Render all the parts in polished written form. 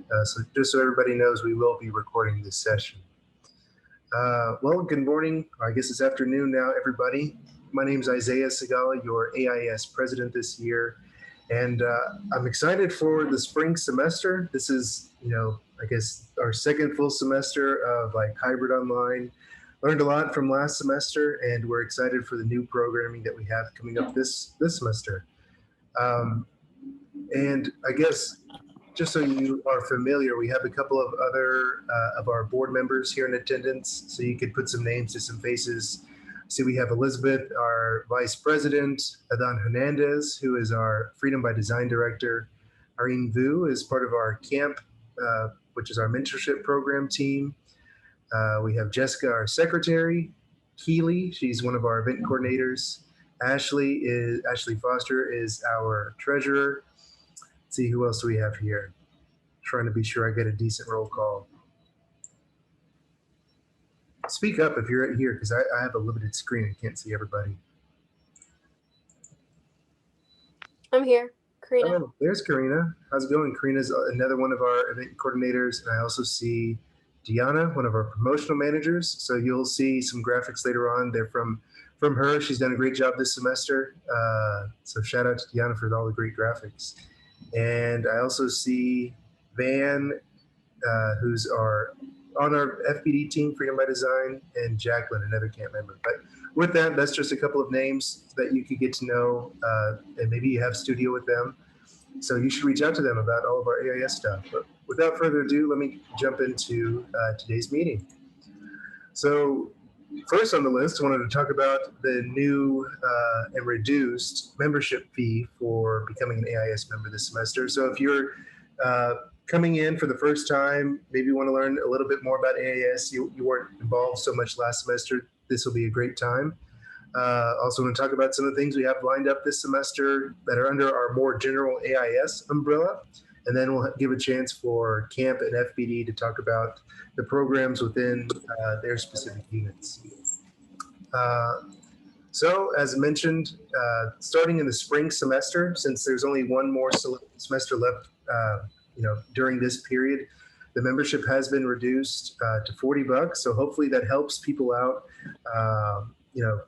So just so everybody knows, we will be recording this session. Well, good morning. I guess it's afternoon now, everybody. My name is Isaiah Segala, your AIS president this year. And I'm excited for the spring semester. This is, I guess our second full semester of like hybrid online. Learned a lot from last semester, and we're excited for the new programming that we have coming up this semester. Um, and I guess just so you are familiar, we have a couple of other of our board members here in attendance, so you could put some names to some faces. See, we have Elizabeth, our vice president, Adan Hernandez, who is our Freedom by Design director. Irene Vu is part of our camp, which is our mentorship program team. We have Jessica, our secretary. Keely, she's one of our event coordinators. Ashley Foster is our treasurer. Let's see, who else do we have here? Trying to be sure I get a decent roll call. Speak up if you're here, because I have a limited screen. I can't see everybody. I'm here, Karina. Oh, there's Karina. How's it going? Karina's another one of our event coordinators, and I also see Deanna, one of our promotional managers. So you'll see some graphics later on. They're from her. She's done a great job this semester. So shout out to Deanna for all the great graphics. And I also see Van, who's on our FPD team, Freedom by Design, and Jacqueline, another camp member. But with that, that's just a couple of names that you could get to know, and maybe you have studio with them. So you should reach out to them about all of our AIS stuff. But without further ado, let me jump into today's meeting. So first on the list, I wanted to talk about the new and reduced membership fee for becoming an AIS member this semester. So if you're coming in for the first time, maybe you want to learn a little bit more about AIS, you weren't involved so much last semester, this will be a great time. Also want to talk about some of the things we have lined up this semester that are under our more general AIS umbrella. And then we'll give a chance for camp and FPD to talk about the programs within their specific units. So as mentioned, starting in the spring semester, since there's only one more semester left, during this period, the membership has been reduced to $40. So hopefully that helps people out,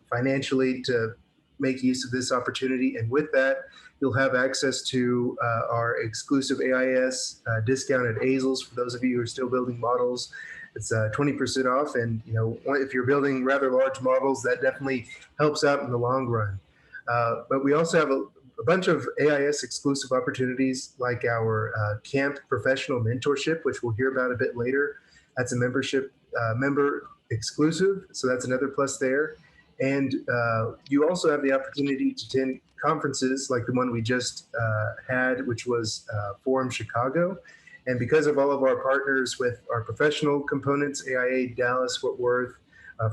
financially to make use of this opportunity. And with that, you'll have access to our exclusive AIS discount at AZLES. For those of you who are still building models, it's 20% off. And if you're building rather large models, that definitely helps out in the long run. But we also have a bunch of AIS exclusive opportunities, like our camp professional mentorship, which we'll hear about a bit later. That's a membership member exclusive, so that's another plus there. And you also have the opportunity to attend conferences like the one we just had, which was Forum Chicago. And because of all of our partners with our professional components, AIA Dallas, Fort Worth,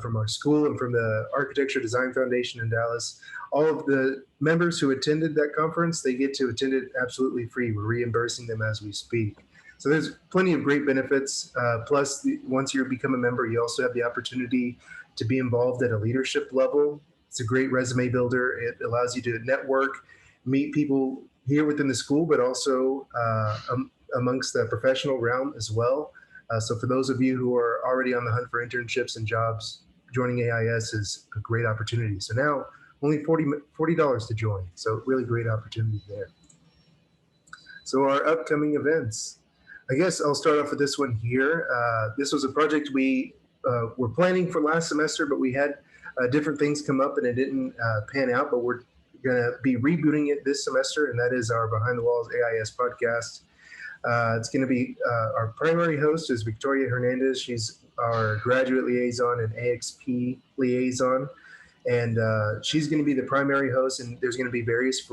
from our school and from the Architecture Design Foundation in Dallas, all of the members who attended that conference, they get to attend it absolutely free. We're reimbursing them as we speak. So there's plenty of great benefits. Plus, once you become a member, you also have the opportunity to be involved at a leadership level. It's a great resume builder. It allows you to network, meet people here within the school, but also amongst the professional realm as well. So for those of you who are already on the hunt for internships and jobs, joining AIS is a great opportunity. So now only $40 to join. So really great opportunity there. So our upcoming events. I guess I'll start off with this one here. This was a project we were planning for last semester, but we had different things come up and it didn't pan out, but we're gonna be rebooting it this semester, and that is our Behind the Walls AIS podcast. It's going to be our primary host is Victoria Hernandez. She's our graduate liaison and AXP liaison. And she's going to be the primary host, and there's going to be various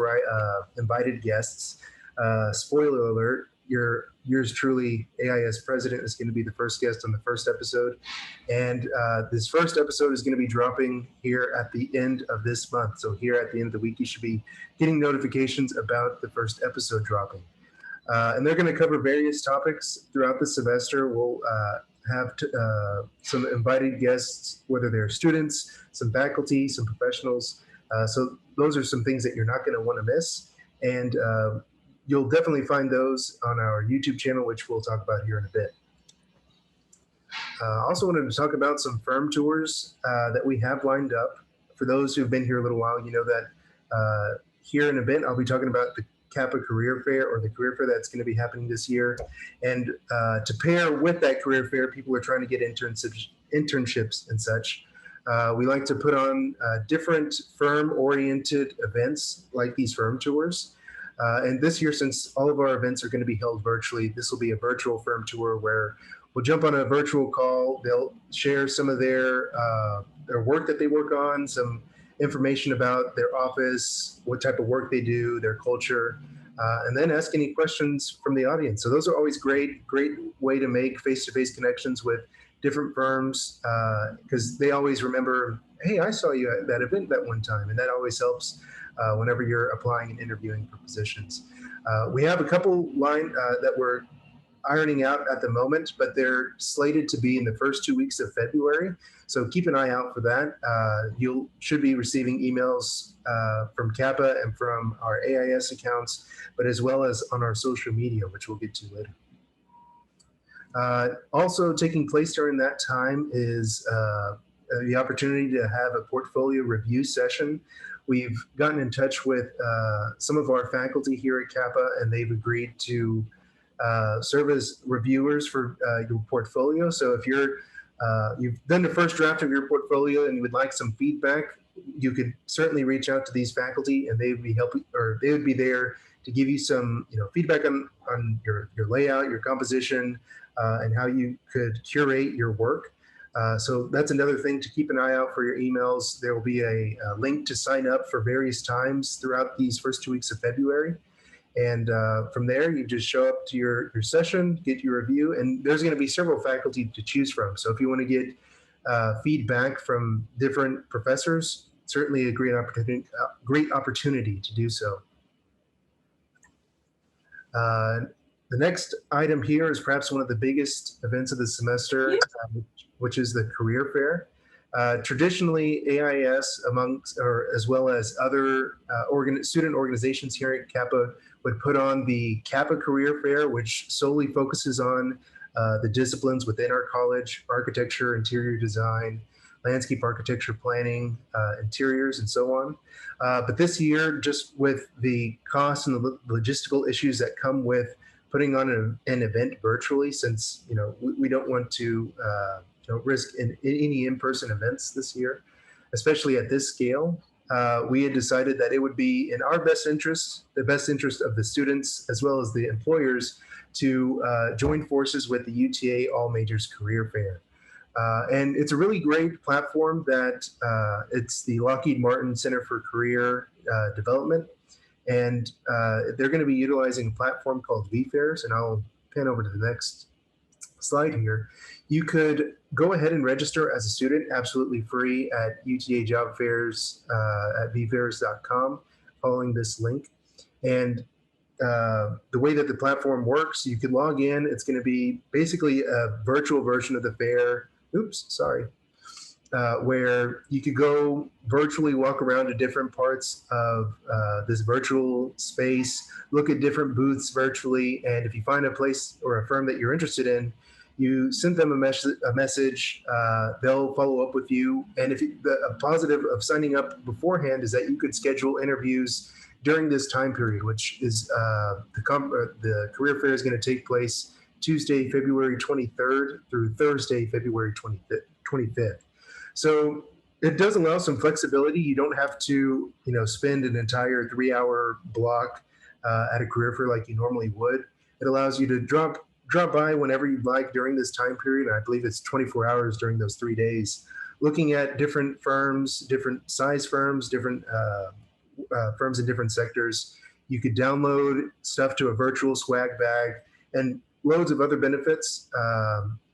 invited guests. Spoiler alert, yours truly, AIS president, is going to be the first guest on the first episode. And this first episode is going to be dropping here at the end of this month. So here at the end of the week, you should be getting notifications about the first episode dropping. And they're going to cover various topics throughout the semester. We'll have some invited guests, whether they're students, some faculty, some professionals. So those are some things that you're not going to want to miss. And you'll definitely find those on our YouTube channel, which we'll talk about here in a bit. I also wanted to talk about some firm tours that we have lined up. For those who've been here a little while, you know that here in a bit, I'll be talking about the Kappa Career Fair, or the career fair that's going to be happening this year. And to pair with that career fair, people are trying to get internships and such. We like to put on different firm-oriented events like these firm tours. And this year, since all of our events are going to be held virtually, this will be a virtual firm tour where we'll jump on a virtual call. They'll share some of their work that they work on, some information about their office, what type of work they do, their culture, and then ask any questions from the audience. So those are always great way to make face-to-face connections with different firms, because they always remember, hey, I saw you at that event that one time, and that always helps whenever you're applying and interviewing for positions. We have a couple that we're ironing out at the moment, but they're slated to be in the first 2 weeks of February. So keep an eye out for that. You should be receiving emails from Kappa and from our AIS accounts, but as well as on our social media, which we'll get to later. Also taking place during that time is the opportunity to have a portfolio review session. We've gotten in touch with some of our faculty here at Kappa, and they've agreed to serve as reviewers for your portfolio. So if you've done the first draft of your portfolio and you would like some feedback, you could certainly reach out to these faculty, and they would be there to give you some feedback on your layout, your composition, and how you could curate your work. So that's another thing to keep an eye out for your emails. There will be a link to sign up for various times throughout these first 2 weeks of February. And from there, you just show up to your session, get your review, and there's going to be several faculty to choose from. So if you want to get feedback from different professors, certainly a great opportunity to do so. The next item here is perhaps one of the biggest events of the semester, which is the career fair. Traditionally, AIS, as well as other student organizations here at Kappa, would put on the Kappa Career Fair, which solely focuses on the disciplines within our college: architecture, interior design, landscape architecture, planning, interiors, and so on. But this year, just with the costs and the logistical issues that come with putting on an event virtually, since we don't want to risk any in-person events this year, especially at this scale, we had decided that it would be in our best interest, the best interest of the students as well as the employers, to join forces with the UTA All Majors Career Fair. And it's a really great platform that it's the Lockheed Martin Center for Career Development. And they're going to be utilizing a platform called VFairs, and I'll pan over to the next slide here. You could go ahead and register as a student absolutely free at UTA Job Fairs at vfairs.com, following this link. And the way that the platform works, you can log in. It's going to be basically a virtual version of the fair. Where you could go virtually walk around to different parts of this virtual space, look at different booths virtually, and if you find a place or a firm that you're interested in, you send them a message, they'll follow up with you. And a positive of signing up beforehand is that you could schedule interviews during this time period, which is the career fair is going to take place Tuesday, February 23rd through Thursday, February 25th. So it does allow some flexibility. You don't have to, spend an entire 3-hour block at a career fair like you normally would. It allows you to drop by whenever you'd like during this time period. I believe it's 24 hours during those 3 days, looking at different firms, different size firms, different firms in different sectors. You could download stuff to a virtual swag bag and loads of other benefits.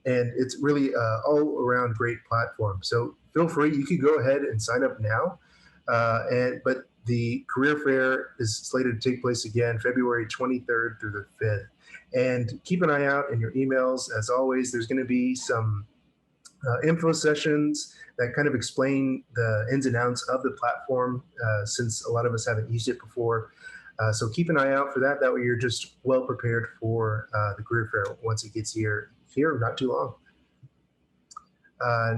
And it's really all around great platform. So feel free, you could go ahead and sign up now. But the career fair is slated to take place again February 23rd through the 5th. And keep an eye out in your emails. As always, there's going to be some info sessions that kind of explain the ins and outs of the platform, since a lot of us haven't used it before. So keep an eye out for that. That way you're just well prepared for the career fair once it gets here not too long.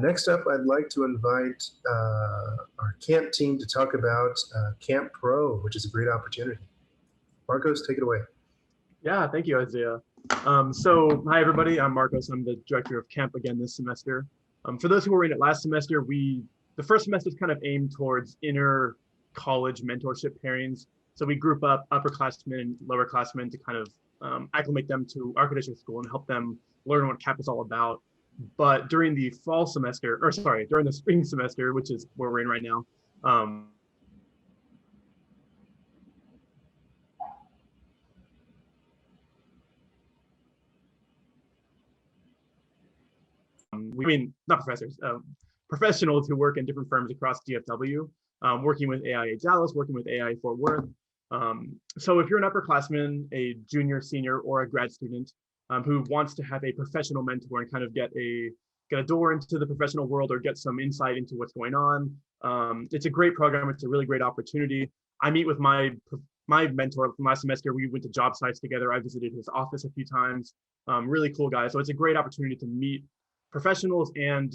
Next up, I'd like to invite our camp team to talk about Camp Pro, which is a great opportunity. Marcos, take it away. Yeah, thank you, Isaiah. So hi, everybody. I'm Marcos. I'm the director of camp again this semester. For those who were in it last semester, the first semester is kind of aimed towards inner college mentorship pairings. So we group up upperclassmen and lowerclassmen to kind of acclimate them to architecture school and help them learn what CAP is all about. But during the during the spring semester, which is where we're in right now, not professors, professionals who work in different firms across DFW, working with AIA Dallas, working with AIA Fort Worth. So if you're an upperclassman, a junior, senior, or a grad student who wants to have a professional mentor and kind of get a door into the professional world or get some insight into what's going on, it's a great program. It's a really great opportunity. I meet with my mentor from last semester. We went to job sites together. I visited his office a few times. Really cool guy. So it's a great opportunity to meet professionals and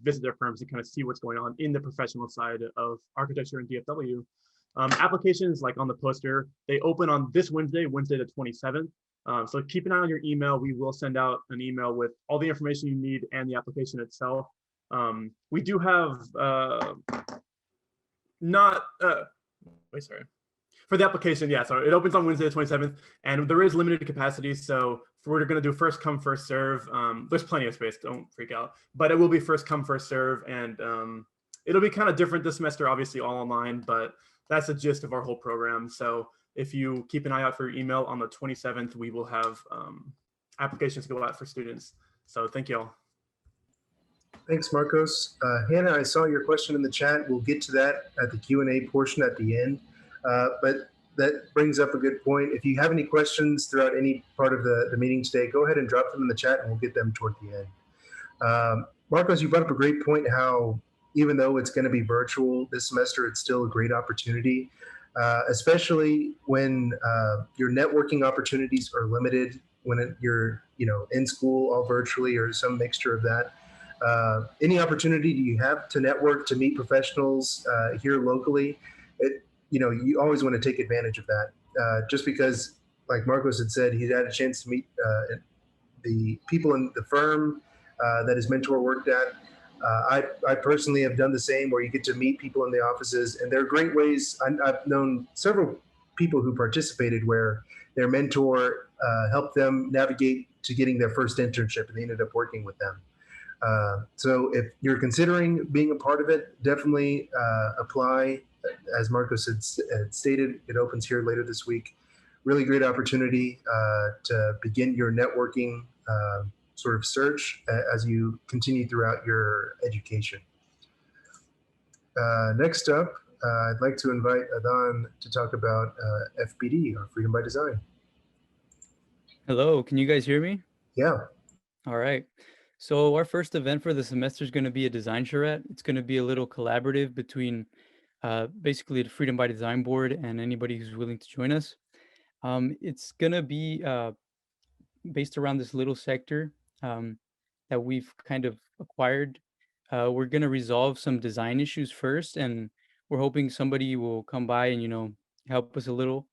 visit their firms to kind of see what's going on in the professional side of architecture in DFW. Applications, like on the poster, they open on this Wednesday the 27th. So keep an eye on your email. We will send out an email with all the information you need and the application itself. We do have for the application, yeah, so it opens on Wednesday the 27th, and there is limited capacity, so we're going to do first come, first serve. There's plenty of space, don't freak out, but it will be first come, first serve, and it'll be kind of different this semester, obviously all online, but that's the gist of our whole program. So if you keep an eye out for your email on the 27th, we will have applications go out for students. So thank you all. Thanks, Marcos. Hannah, I saw your question in the chat. We'll get to that at the Q&A portion at the end. But that brings up a good point. If you have any questions throughout any part of the meeting today, go ahead and drop them in the chat and we'll get them toward the end. Marcos, you brought up a great point, how even though it's going to be virtual this semester, it's still a great opportunity, especially when your networking opportunities are limited, when you're in school all virtually or some mixture of that. Any opportunity do you have to network, to meet professionals here locally? You always want to take advantage of that. Just because, like Marcos had said, he had a chance to meet the people in the firm that his mentor worked at. I personally have done the same, where you get to meet people in the offices, and there are great ways. I've known several people who participated where their mentor helped them navigate to getting their first internship, and they ended up working with them. So if you're considering being a part of it, definitely apply. As Marcos had stated, it opens here later this week. Really great opportunity to begin your networking sort of search as you continue throughout your education. Next up, I'd like to invite Adan to talk about FBD, or Freedom by Design. Hello, can you guys hear me? Yeah. All right. So our first event for the semester is going to be a design charrette. It's going to be a little collaborative between basically the Freedom by Design board and anybody who's willing to join us. It's going to be based around this little sector that we've kind of acquired. We're going to resolve some design issues first, and we're hoping somebody will come by and, help us a little.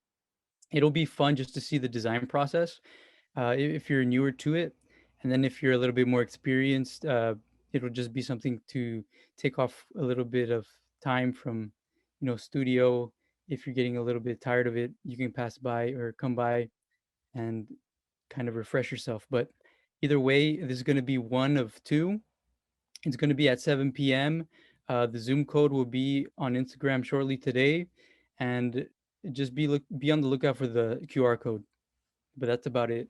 It'll be fun just to see the design process if you're newer to it. And then if you're a little bit more experienced, it'll just be something to take off a little bit of time from, studio. If you're getting a little bit tired of it, you can pass by or come by and kind of refresh yourself. But either way, this is going to be one of two. It's going to be at 7 p.m. The Zoom code will be on Instagram shortly today, and just be on the lookout for the QR code. But that's about it.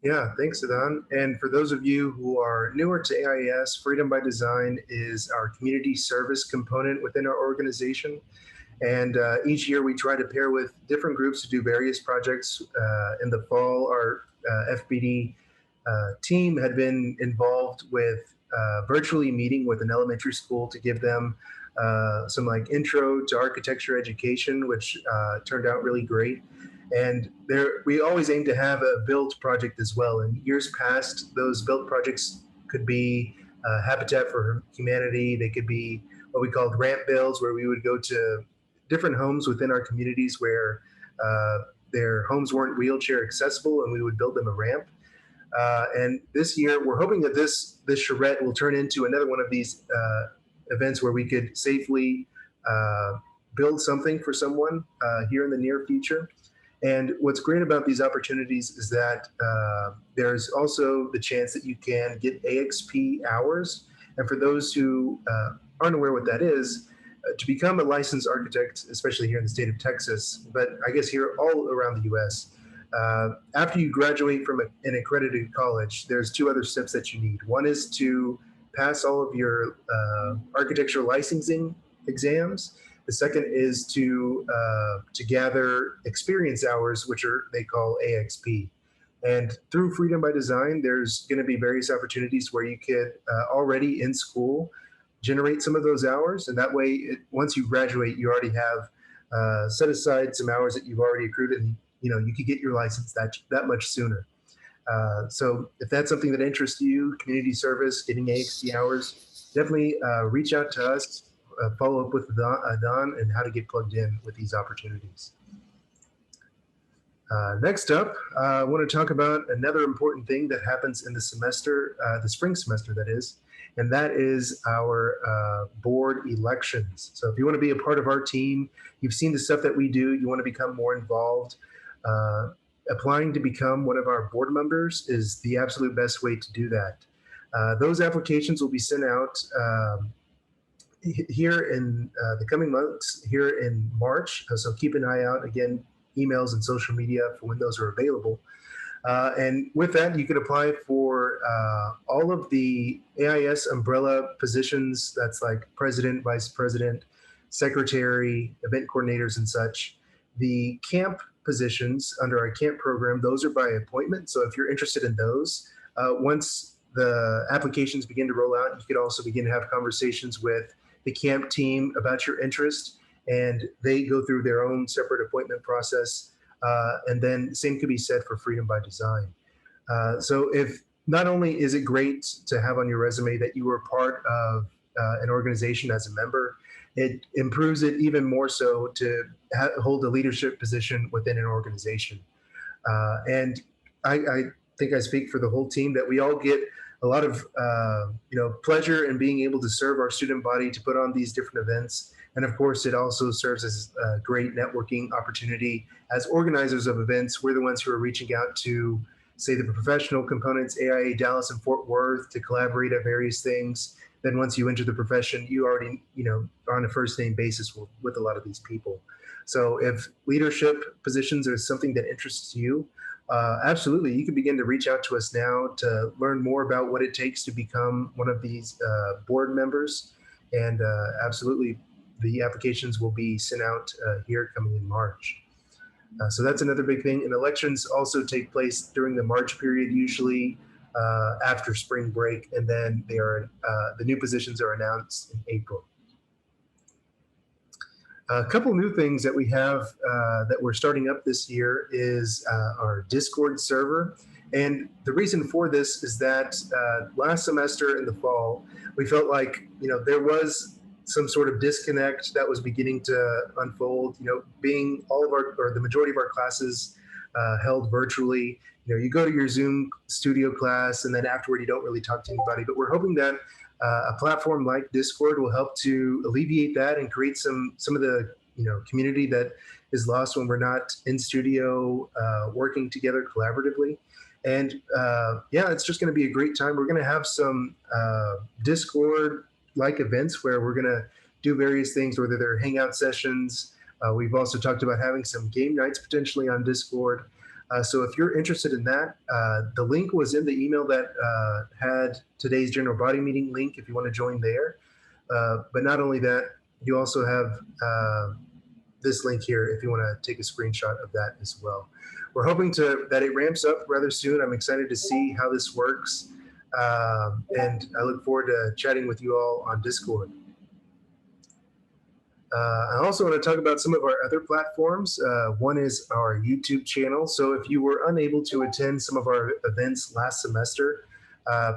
Yeah, thanks, Adan. And for those of you who are newer to AIS, Freedom by Design is our community service component within our organization. And each year we try to pair with different groups to do various projects. In the fall, our FBD team had been involved with virtually meeting with an elementary school to give them some like intro to architecture education, which turned out really great. And we always aim to have a built project as well. In years past, those built projects could be Habitat for Humanity. They could be what we called ramp builds, where we would go to different homes within our communities where their homes weren't wheelchair accessible, and we would build them a ramp. And this year, we're hoping that this charrette will turn into another one of these events where we could safely build something for someone here in the near future. And what's great about these opportunities is that there's also the chance that you can get AXP hours. And for those who aren't aware what that is, to become a licensed architect, especially here in the state of Texas, but I guess here all around the US, after you graduate from an accredited college, there's two other steps that you need. One is to pass all of your architecture licensing exams. The second is to gather experience hours, which they call AXP. And through Freedom by Design, there's going to be various opportunities where you could already in school generate some of those hours. And that way, once you graduate, you already have set aside some hours that you've already accrued, and you could get your license that much sooner. So if that's something that interests you, community service, getting AXP hours, definitely reach out to us, follow up with Don and how to get plugged in with these opportunities. Next up, I want to talk about another important thing that happens in the semester, the spring semester that is, and that is our board elections. So if you want to be a part of our team, you've seen the stuff that we do, you want to become more involved, applying to become one of our board members is the absolute best way to do that. Those applications will be sent out here in the coming months, here in March. So keep an eye out, again, emails and social media for when those are available. And with that, you can apply for all of the AIS umbrella positions. That's like president, vice president, secretary, event coordinators, and such. The camp positions under our camp program, those are by appointment. So if you're interested in those, once the applications begin to roll out, you could also begin to have conversations with the camp team about your interest, and they go through their own separate appointment process. And then same could be said for Freedom by Design. So if not only is it great to have on your resume that you were part of an organization as a member, it improves it even more so to hold a leadership position within an organization. And I think I speak for the whole team that we all get a lot of pleasure in being able to serve our student body, to put on these different events. And of course, it also serves as a great networking opportunity. As organizers of events, we're the ones who are reaching out to, say, the professional components, AIA Dallas and Fort Worth, to collaborate at various things. Then once you enter the profession, you already, are on a first name basis with a lot of these people. So if leadership positions are something that interests you, absolutely, you can begin to reach out to us now to learn more about what it takes to become one of these board members. And absolutely, the applications will be sent out here coming in March. So that's another big thing. And elections also take place during the March period, usually after spring break, and then the new positions are announced in April. A couple new things that we have that we're starting up this year is our Discord server. And the reason for this is that last semester in the fall, we felt like, there was some sort of disconnect that was beginning to unfold, being the majority of our classes held virtually. You go to your Zoom studio class, and then afterward, you don't really talk to anybody. But we're hoping that a platform like Discord will help to alleviate that and create some of the community that is lost when we're not in studio working together collaboratively. And it's just going to be a great time. We're going to have some Discord-like events where we're going to do various things, whether they're hangout sessions. We've also talked about having some game nights potentially on Discord. So if you're interested in that, the link was in the email that had today's general body meeting link if you want to join there. But not only that, you also have this link here if you want to take a screenshot of that as well. We're hoping that it ramps up rather soon. I'm excited to see how this works. And I look forward to chatting with you all on Discord. I also want to talk about some of our other platforms. One is our YouTube channel. So if you were unable to attend some of our events last semester,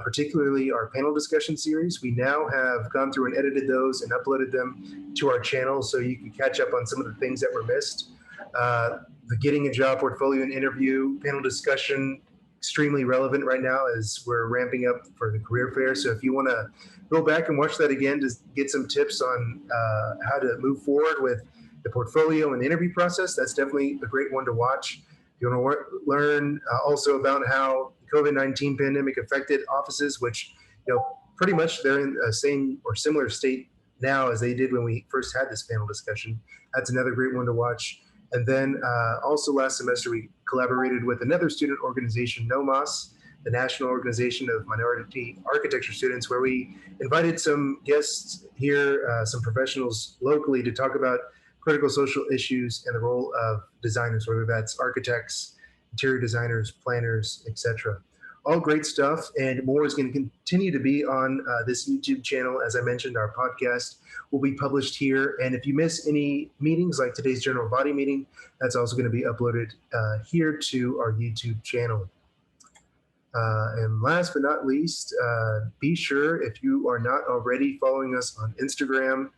particularly our panel discussion series, we now have gone through and edited those and uploaded them to our channel so you can catch up on some of the things that were missed. The Getting a Job portfolio and interview panel discussion, extremely relevant right now as we're ramping up for the career fair. So if you want to go back and watch that again to get some tips on how to move forward with the portfolio and the interview process, that's definitely a great one to watch. If you want to learn also about how the COVID-19 pandemic affected offices, which, pretty much they're in the same or similar state now as they did when we first had this panel discussion. That's another great one to watch. And then also last semester, we collaborated with another student organization, NOMAS, the National Organization of Minority Architecture Students, where we invited some guests here, some professionals locally, to talk about critical social issues and the role of designers, whether that's architects, interior designers, planners, etc. All great stuff, and more is going to continue to be on this YouTube channel. As I mentioned, our podcast will be published here, and if you miss any meetings like today's general body meeting, that's also going to be uploaded here to our YouTube channel. And last but not least, be sure, if you are not already following us on Instagram,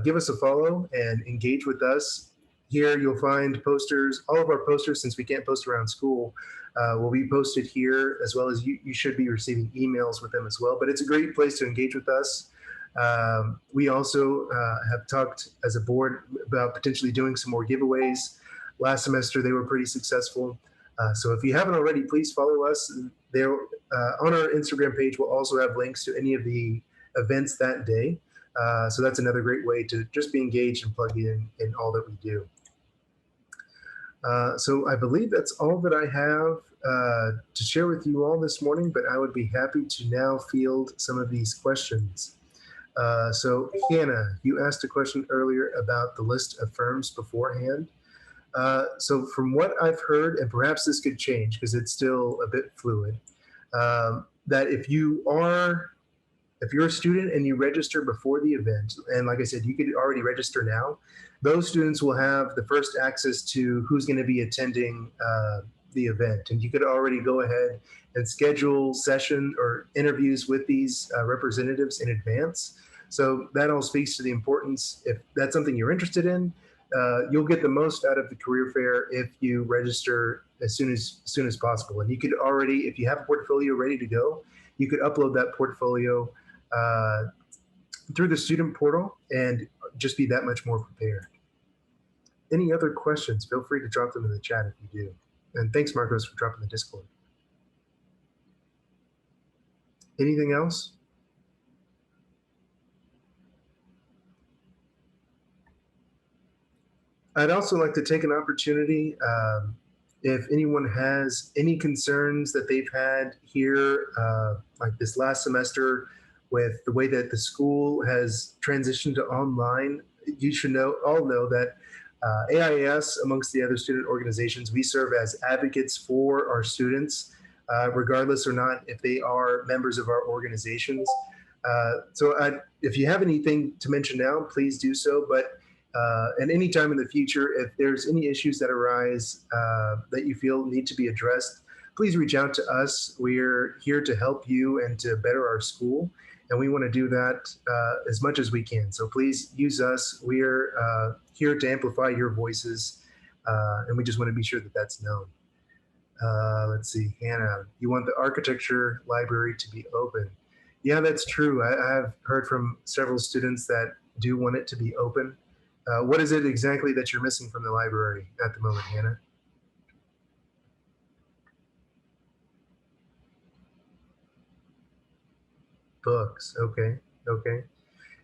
give us a follow and engage with us. Here you'll find posters, all of our posters, since we can't post around school, will be posted here, as well as you should be receiving emails with them as well. But it's a great place to engage with us. We also have talked as a board about potentially doing some more giveaways. Last semester, they were pretty successful. So if you haven't already, please follow us. There on our Instagram page, we'll also have links to any of the events that day. So that's another great way to just be engaged and plug in all that we do. So I believe that's all that I have to share with you all this morning, but I would be happy to now field some of these questions. So Hannah, you asked a question earlier about the list of firms beforehand. So from what I've heard, and perhaps this could change because it's still a bit fluid, that if you're a student and you register before the event, and like I said, you could already register now, those students will have the first access to who's going to be attending the event. And you could already go ahead and schedule session or interviews with these representatives in advance. So that all speaks to the importance. If that's something you're interested in, you'll get the most out of the career fair if you register as soon as possible. And you could already, if you have a portfolio ready to go, you could upload that portfolio through the student portal and just be that much more prepared. Any other questions? Feel free to drop them in the chat if you do. And thanks, Marcos, for dropping the Discord. Anything else? I'd also like to take an opportunity, if anyone has any concerns that they've had here, like this last semester with the way that the school has transitioned to online, you should all know that AIAS, amongst the other student organizations, we serve as advocates for our students, regardless or not if they are members of our organizations. So if you have anything to mention now, please do so. But at any time in the future, if there's any issues that arise that you feel need to be addressed, please reach out to us. We're here to help you and to better our school. And we want to do that as much as we can. So please use us. We're here to amplify your voices. And we just want to be sure that that's known. Let's see, Hannah, you want the architecture library to be open. Yeah, that's true. I have heard from several students that do want it to be open. What is it exactly that you're missing from the library at the moment, Hannah? Books, okay.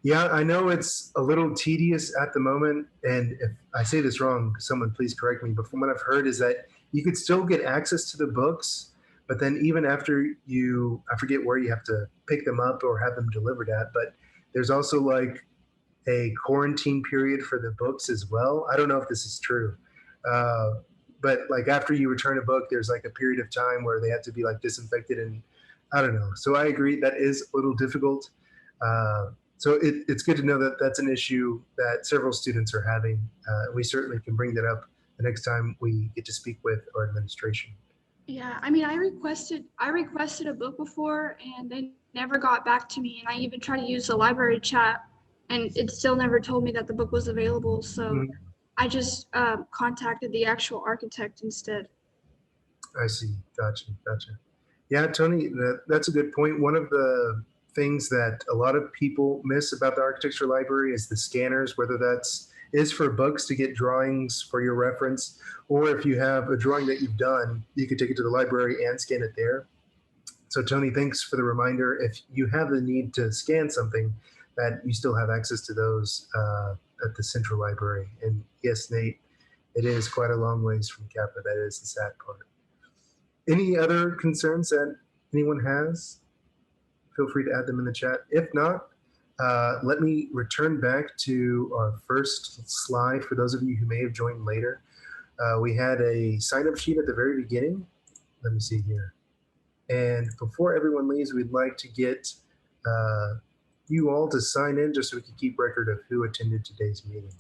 Yeah, I know it's a little tedious at the moment, and if I say this wrong, someone please correct me, but from what I've heard is that you could still get access to the books, but then even after I forget where you have to pick them up or have them delivered at, but there's also like a quarantine period for the books as well. I don't know if this is true, but like after you return a book, there's like a period of time where they have to be like disinfected, and I don't know. So I agree that is a little difficult. So it's good to know that that's an issue that several students are having. We certainly can bring that up the next time we get to speak with our administration. Yeah, I mean, I requested a book before and they never got back to me. And I even tried to use the library chat and it still never told me that the book was available. So Mhm. I just contacted the actual architect instead. I see. Gotcha. Yeah, Tony, that's a good point. One of the things that a lot of people miss about the architecture library is the scanners, whether is for books to get drawings for your reference, or if you have a drawing that you've done, you could take it to the library and scan it there. So Tony, thanks for the reminder. If you have the need to scan something, that you still have access to those at the central library. And yes, Nate, it is quite a long ways from Kappa. That is the sad part. Any other concerns that anyone has? Feel free to add them in the chat. If not, let me return back to our first slide for those of you who may have joined later. We had a sign-up sheet at the very beginning. Let me see here. And before everyone leaves, we'd like to get you all to sign in just so we can keep record of who attended today's meeting.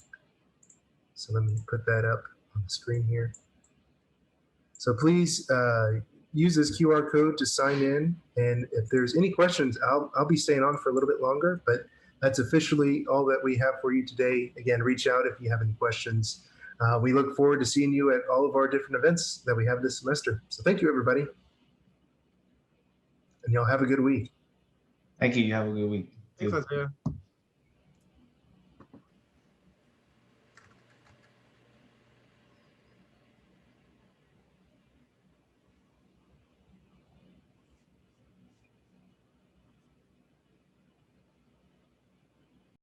So let me put that up on the screen here. So please use this QR code to sign in. And if there's any questions, I'll be staying on for a little bit longer, but that's officially all that we have for you today. Again, reach out if you have any questions. We look forward to seeing you at all of our different events that we have this semester. So thank you, everybody. And y'all have a good week. Thank you. You have a good week. Thanks, Isaiah.